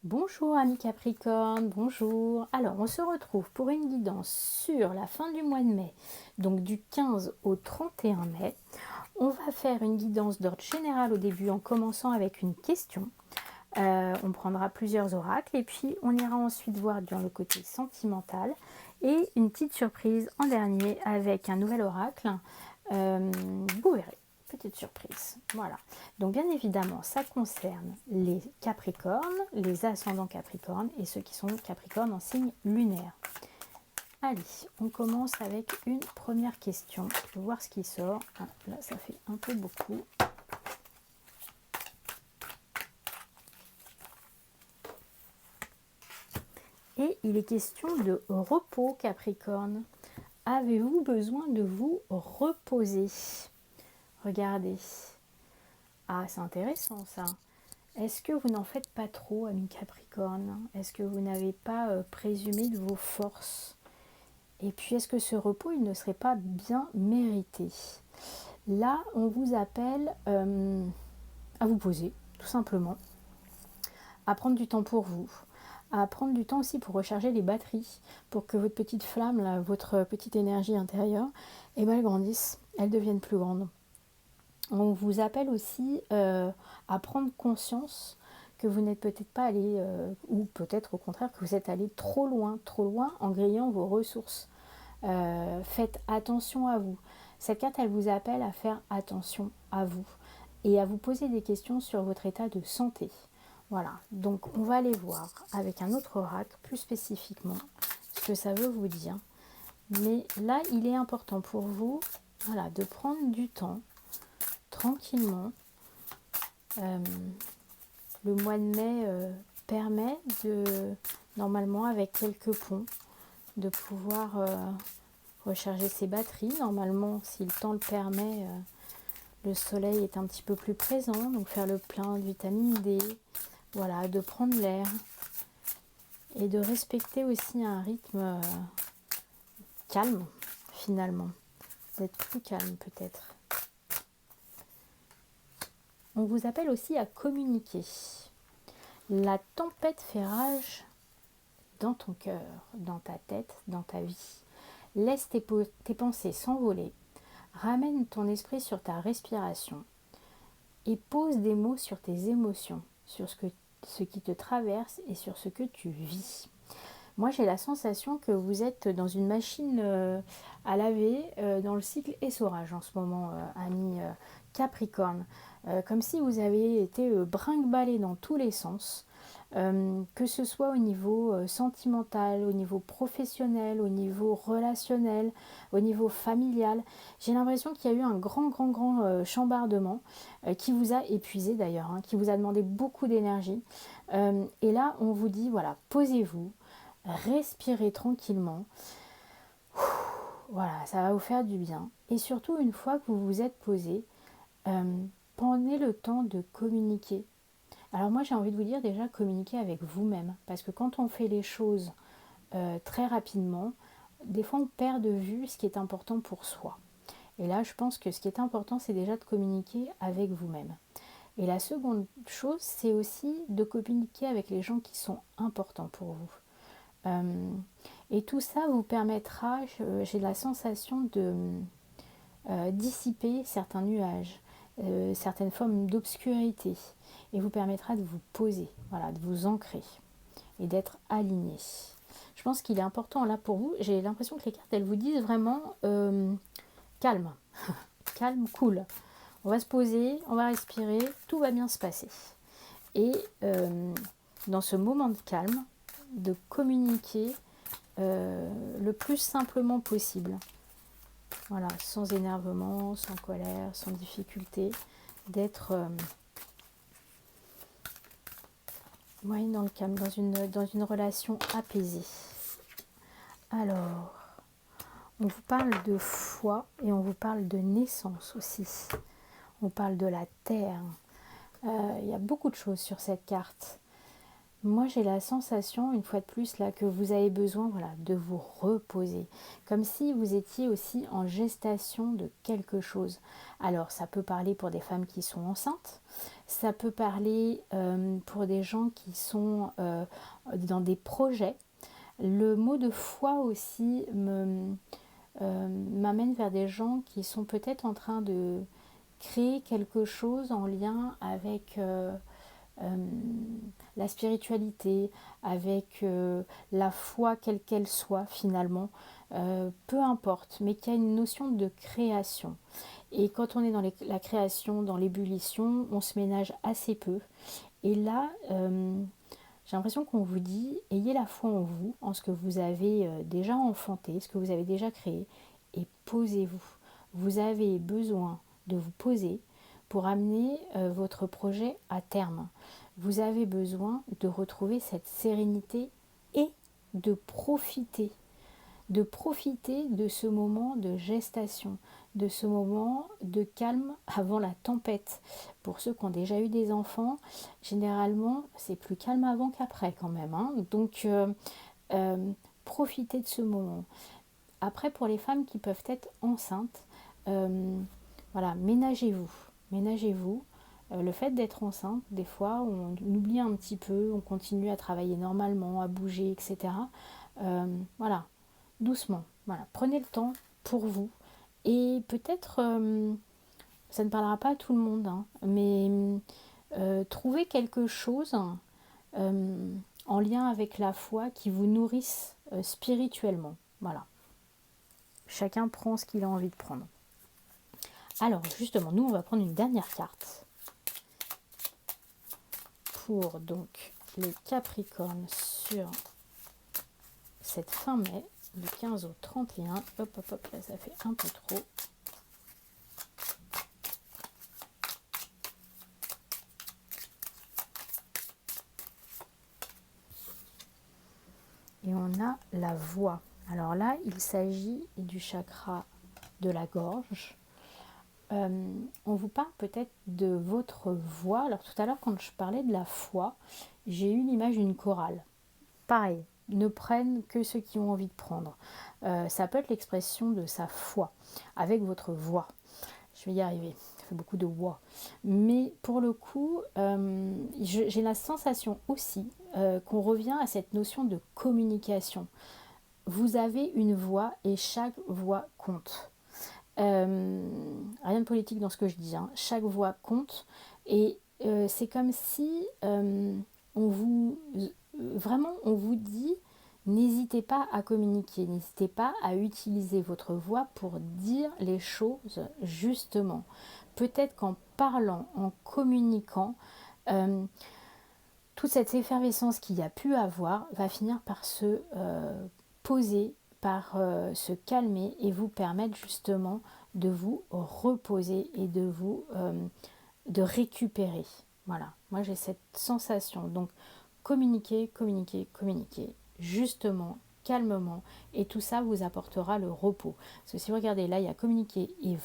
Bonjour amis Capricorne, bonjour. Alors on se retrouve pour une guidance sur la fin du mois de mai, donc du 15 au 31 mai. On va faire une guidance d'ordre général au début en commençant avec une question. On prendra plusieurs oracles et puis on ira ensuite voir dans le côté sentimental et une petite surprise en dernier avec un nouvel oracle. Vous verrez. Petite surprise. Voilà. Donc bien évidemment, ça concerne les Capricornes, les ascendants Capricornes et ceux qui sont Capricornes en signe lunaire. Allez, on commence avec une première question. Je vais voir ce qui sort. Ah, là, ça fait un peu beaucoup. Et il est question de repos Capricorne. Avez-vous besoin de vous reposer? Regardez. Ah, c'est intéressant ça. Est-ce que vous n'en faites pas trop, ami Capricorne? Est-ce que vous n'avez pas présumé de vos forces? Et puis, est-ce que ce repos, il ne serait pas bien mérité? Là, on vous appelle à vous poser, tout simplement, à prendre du temps pour vous, à prendre du temps aussi pour recharger les batteries, pour que votre petite flamme, là, votre petite énergie intérieure, eh ben, elle grandisse, elle devienne plus grande. On vous appelle aussi à prendre conscience que vous n'êtes peut-être pas allé, ou peut-être au contraire que vous êtes allé trop loin en grillant vos ressources. Faites attention à vous. Cette carte, elle vous appelle à faire attention à vous et à vous poser des questions sur votre état de santé. Voilà, donc on va aller voir avec un autre oracle plus spécifiquement ce que ça veut vous dire. Mais là, il est important pour vous, voilà, de prendre du temps tranquillement. Le mois de mai permet de, normalement avec quelques ponts, de pouvoir recharger ses batteries. Normalement, si le temps le permet, le soleil est un petit peu plus présent, donc faire le plein de vitamine D, voilà, de prendre l'air et de respecter aussi un rythme calme finalement, d'être plus calme peut-être. On vous appelle aussi à communiquer. La tempête fait rage dans ton cœur, dans ta tête, dans ta vie. Laisse tes pensées s'envoler. Ramène ton esprit sur ta respiration et pose des mots sur tes émotions, sur ce qui te traverse et sur ce que tu vis. Moi, j'ai la sensation que vous êtes dans une machine à laver dans le cycle essorage en ce moment, ami Capricorne. Comme si vous avez été brinque-ballé dans tous les sens. Que ce soit au niveau sentimental, au niveau professionnel, au niveau relationnel, au niveau familial. J'ai l'impression qu'il y a eu un grand chambardement qui vous a épuisé d'ailleurs, hein, qui vous a demandé beaucoup d'énergie. Et là, on vous dit, voilà, posez-vous, respirez tranquillement. Voilà, ça va vous faire du bien. Et surtout, une fois que vous vous êtes posé, prenez le temps de communiquer. Alors moi j'ai envie de vous dire déjà communiquer avec vous-même parce que quand on fait les choses très rapidement, des fois on perd de vue ce qui est important pour soi. Et là je pense que ce qui est important c'est déjà de communiquer avec vous-même. Et la seconde chose c'est aussi de communiquer avec les gens qui sont importants pour vous. Et tout ça vous permettra, j'ai la sensation de dissiper certains nuages, certaines formes d'obscurité et vous permettra de vous poser, voilà, de vous ancrer et d'être aligné. Je pense qu'il est important là pour vous. J'ai l'impression que les cartes elles vous disent vraiment calme, calme, cool. On va se poser, on va respirer, tout va bien se passer. Et dans ce moment de calme, de communiquer le plus simplement possible. Voilà, sans énervement, sans colère, sans difficulté, d'être dans le calme, dans une relation apaisée. Alors, on vous parle de foi et on vous parle de naissance aussi. On parle de la terre. Il y a beaucoup de choses sur cette carte. Moi, j'ai la sensation, une fois de plus, là, que vous avez besoin, voilà, de vous reposer. Comme si vous étiez aussi en gestation de quelque chose. Alors, ça peut parler pour des femmes qui sont enceintes. Ça peut parler pour des gens qui sont dans des projets. Le mot de foi aussi m'amène vers des gens qui sont peut-être en train de créer quelque chose en lien avec la spiritualité, avec la foi quelle qu'elle soit finalement, peu importe, mais qu'il y a une notion de création. Et quand on est dans la création, dans l'ébullition, on se ménage assez peu. Et là, j'ai l'impression qu'on vous dit, ayez la foi en vous, en ce que vous avez déjà enfanté, ce que vous avez déjà créé, et posez-vous. Vous avez besoin de vous poser pour amener votre projet à terme. Vous avez besoin de retrouver cette sérénité et de profiter de ce moment de gestation, de ce moment de calme avant la tempête. Pour ceux qui ont déjà eu des enfants, généralement, c'est plus calme avant qu'après quand même, hein. Donc, profitez de ce moment. Après, pour les femmes qui peuvent être enceintes, voilà, ménagez-vous. Ménagez-vous. Le fait d'être enceinte, des fois, on oublie un petit peu, on continue à travailler normalement, à bouger, etc. Voilà, doucement. Voilà, prenez le temps pour vous. Et peut-être, ça ne parlera pas à tout le monde, hein, mais trouvez quelque chose en lien avec la foi qui vous nourrisse spirituellement. Voilà. Chacun prend ce qu'il a envie de prendre. Alors, justement, nous, on va prendre une dernière carte pour donc les Capricornes sur cette fin mai, du 15 au 31. Hop, hop, hop, là, ça fait un peu trop. Et on a la voix. Alors là, il s'agit du chakra de la gorge. On vous parle peut-être de votre voix. Alors tout à l'heure, quand je parlais de la foi, j'ai eu l'image d'une chorale. Pareil, ne prennent que ceux qui ont envie de prendre. Ça peut être l'expression de sa foi avec votre voix. Je vais y arriver, ça fait beaucoup de voix. Mais pour le coup, j'ai la sensation aussi qu'on revient à cette notion de communication. Vous avez une voix et chaque voix compte. Rien de politique dans ce que je dis, hein. Chaque voix compte et c'est comme si on vous dit n'hésitez pas à communiquer, n'hésitez pas à utiliser votre voix pour dire les choses justement. Peut-être qu'en parlant, en communiquant, toute cette effervescence qu'il y a pu avoir va finir par se poser, par se calmer et vous permettre justement de vous reposer et de récupérer. Voilà, moi j'ai cette sensation. Donc communiquer, communiquer, communiquer, justement, calmement, et tout ça vous apportera le repos. Parce que si vous regardez là, il y a communiquer et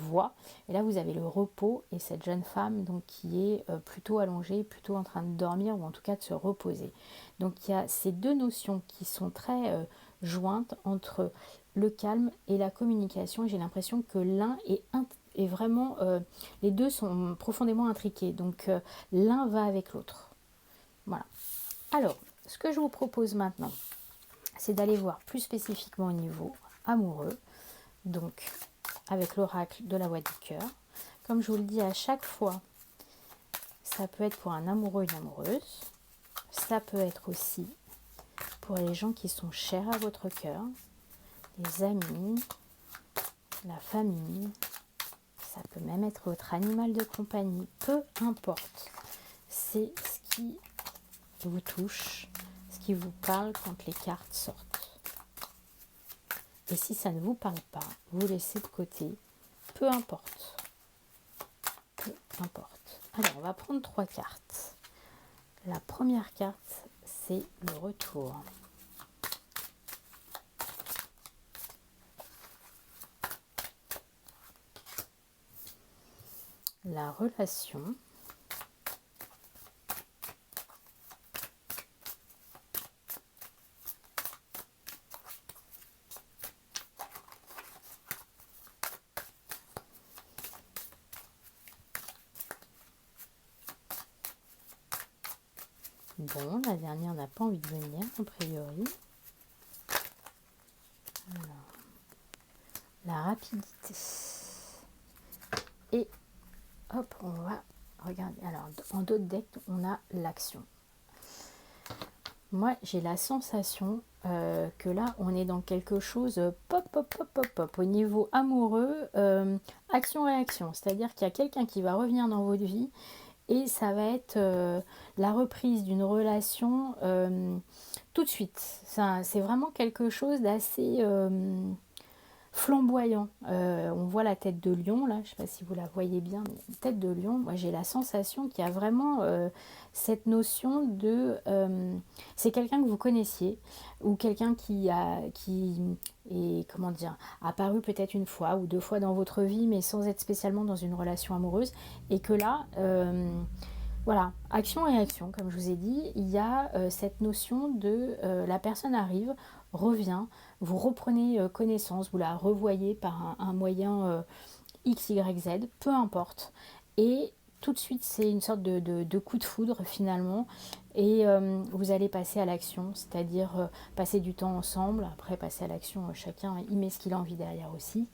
voix, et là vous avez le repos et cette jeune femme donc qui est plutôt allongée, plutôt en train de dormir ou en tout cas de se reposer. Donc il y a ces deux notions qui sont très jointes entre le calme et la communication. J'ai l'impression que l'un est vraiment, les deux sont profondément intriqués. Donc l'un va avec l'autre. Voilà. Alors, ce que je vous propose maintenant, c'est d'aller voir plus spécifiquement au niveau amoureux, donc avec l'oracle de la voix du cœur. Comme je vous le dis à chaque fois, ça peut être pour un amoureux, une amoureuse. Ça peut être aussi pour les gens qui sont chers à votre cœur, les amis, la famille. Ça peut même être votre animal de compagnie, peu importe. C'est ce qui vous touche, ce qui vous parle quand les cartes sortent. Et si ça ne vous parle pas, vous laissez de côté, peu importe. Peu importe. Alors, on va prendre 3 cartes. La première carte, c'est le retour. La relation. Bon, la dernière n'a pas envie de venir, a priori. Alors, la rapidité. Et hop, on va regarder. Alors, en d'autres decks, on a l'action. Moi, j'ai la sensation que là, on est dans quelque chose pop, pop, pop, pop, pop. Au niveau amoureux, action-réaction. C'est-à-dire qu'il y a quelqu'un qui va revenir dans votre vie et ça va être la reprise d'une relation tout de suite. C'est vraiment quelque chose d'assez flamboyant. On voit la tête de lion, là, je ne sais pas si vous la voyez bien, mais tête de lion, moi j'ai la sensation qu'il y a vraiment cette notion de... c'est quelqu'un que vous connaissiez, ou quelqu'un qui est, comment dire, apparu peut-être une fois ou deux fois dans votre vie, mais sans être spécialement dans une relation amoureuse, et que là... voilà, action et réaction, comme je vous ai dit, il y a cette notion de la personne arrive, revient, vous reprenez connaissance, vous la revoyez par un moyen X, Y, Z, peu importe. Et tout de suite, c'est une sorte de coup de foudre finalement. Et vous allez passer à l'action, c'est-à-dire passer du temps ensemble. Après, passer à l'action, chacun y met ce qu'il a envie derrière aussi.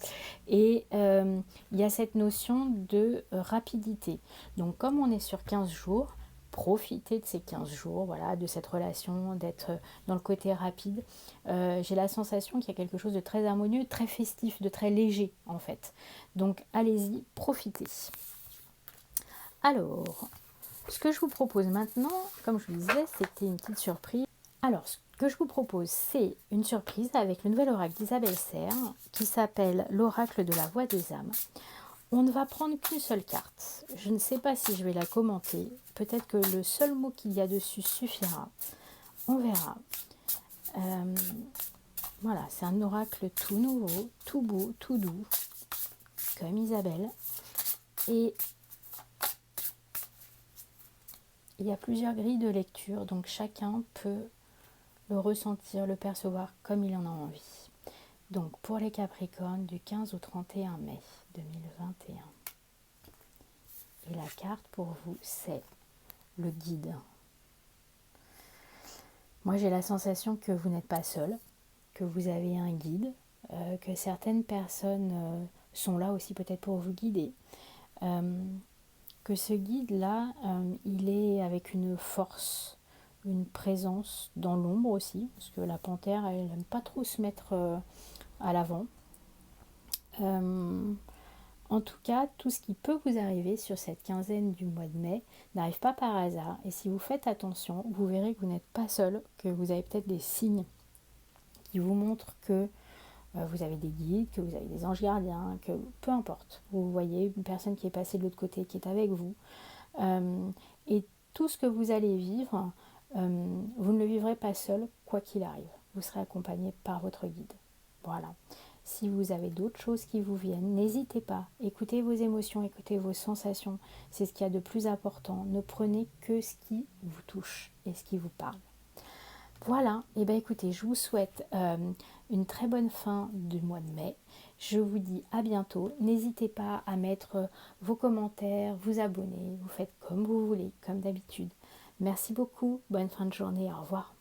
Et il y a cette notion de rapidité. Donc, comme on est sur 15 jours, profitez de ces 15 jours, voilà, de cette relation, d'être dans le côté rapide. J'ai la sensation qu'il y a quelque chose de très harmonieux, très festif, de très léger en fait. Donc allez-y, profitez. Alors, ce que je vous propose maintenant, comme je vous disais, c'était une petite surprise. Alors, ce que je vous propose, c'est une surprise avec le nouvel oracle d'Isabelle Serre qui s'appelle l'oracle de la voix des âmes. On ne va prendre qu'une seule carte. Je ne sais pas si je vais la commenter. Peut-être que le seul mot qu'il y a dessus suffira. On verra. Voilà, c'est un oracle tout nouveau, tout beau, tout doux, comme Isabelle. Et il y a plusieurs grilles de lecture, donc chacun peut le ressentir, le percevoir comme il en a envie. Donc pour les Capricornes, du 15 au 31 mai 2021. Et la carte pour vous, c'est le guide. Moi, j'ai la sensation que vous n'êtes pas seul, que vous avez un guide, que certaines personnes sont là aussi peut-être pour vous guider. Que ce guide-là, il est avec une force, une présence dans l'ombre aussi, parce que la panthère, elle n'aime pas trop se mettre à l'avant. En tout cas, tout ce qui peut vous arriver sur cette quinzaine du mois de mai n'arrive pas par hasard. Et si vous faites attention, vous verrez que vous n'êtes pas seul, que vous avez peut-être des signes qui vous montrent que vous avez des guides, que vous avez des anges gardiens, que peu importe. Vous voyez une personne qui est passée de l'autre côté, qui est avec vous. Et tout ce que vous allez vivre, vous ne le vivrez pas seul, quoi qu'il arrive. Vous serez accompagné par votre guide. Voilà. Si vous avez d'autres choses qui vous viennent, n'hésitez pas. Écoutez vos émotions, écoutez vos sensations. C'est ce qu'il y a de plus important. Ne prenez que ce qui vous touche et ce qui vous parle. Voilà, et bien écoutez, je vous souhaite une très bonne fin du mois de mai. Je vous dis à bientôt. N'hésitez pas à mettre vos commentaires, vous abonner, vous faites comme vous voulez, comme d'habitude. Merci beaucoup, bonne fin de journée, au revoir.